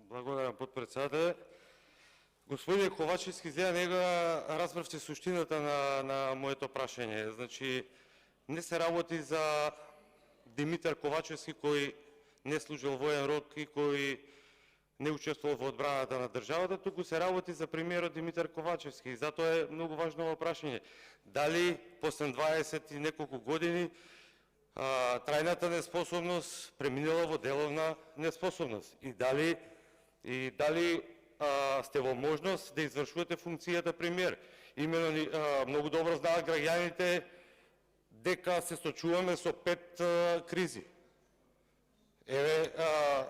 Благодарам, подпредседател. Господине Ковачевски, сега не разбравте суштината на моето прашање. Значи, не се работи за Димитар Ковачевски, кој не служил воен рок и кој не учествувал во одбраната на државата, туку се работи за премиерот Димитар Ковачевски. И затоа е многу важно ово прашање. Дали после 20 и неколку години трајната неспособност преминала во деловна неспособност? И дали сте во можност да извршувате функцијата премиер? Имено многу добро знаат граѓаните дека се сочуваме со 5 кризи. Еве,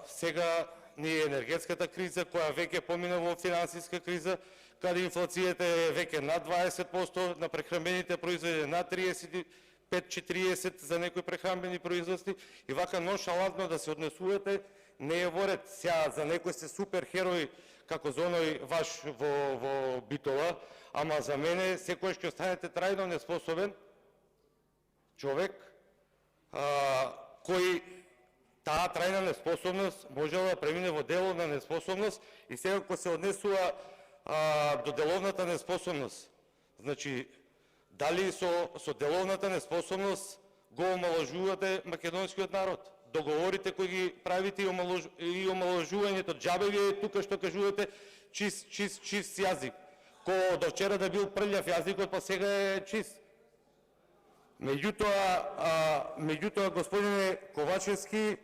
сега ни е енергетската криза, која веќе помина во финансиска криза, каде инфлацијата е веќе над 20%, на прехранбените производи над 35-40 за некои прехранбени производи, и вака ноншалантно да се однесувате не е во ред. Сега за некој сте супер херој, како за оној ваш во Битола, ама за мене секој ќе останете трајно неспособен човек, кој таа трајна неспособност можела да премине во деловна неспособност, и сега кога се однесува до деловната неспособност, значи дали со деловната неспособност го омалажувате македонскиот народ? Договорите кои ги правите и омалажувањето, џабе ви е тука што кажувате чист јазик. Ко до вчера да бил прљав јазикот, па сега е чист. Меѓутоа, господине Ковачевски,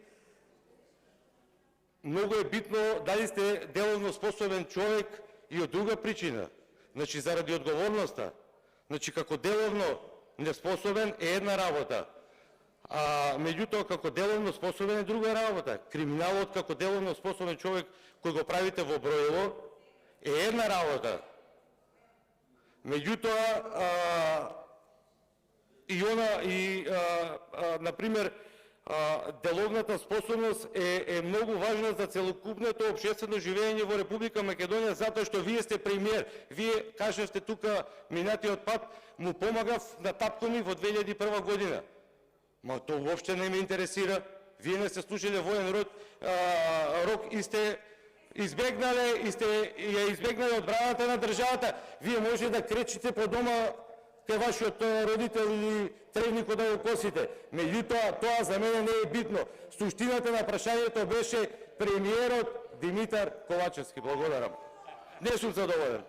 многу е битно дали сте деловно способен човек и од друга причина. Значи, заради одговорноста. Значи, како деловно неспособен е една работа, меѓутоа како деловно способен е друга работа. Криминалот како деловно способен човек кој го правите во Броево е една работа. Меѓутоа, например, деловната способност е многу важна за целокупното општествено живење во Република Македонија, затоа што вие сте премиер. Вие кажавте тука минатиот пат, му помагав на татко ми во 2001 година. Ма тоа уопште не ме интересира. Вие не сте служиле воен рок и сте избегнале одбраната на државата. Вие може да кречите по дома кај вашиот родител или тревникот да го косите. Меѓутоа, тоа за мене не е битно. Суштината на прашањето беше премиерот Димитар Ковачевски. Благодарам. Не сум задоволен.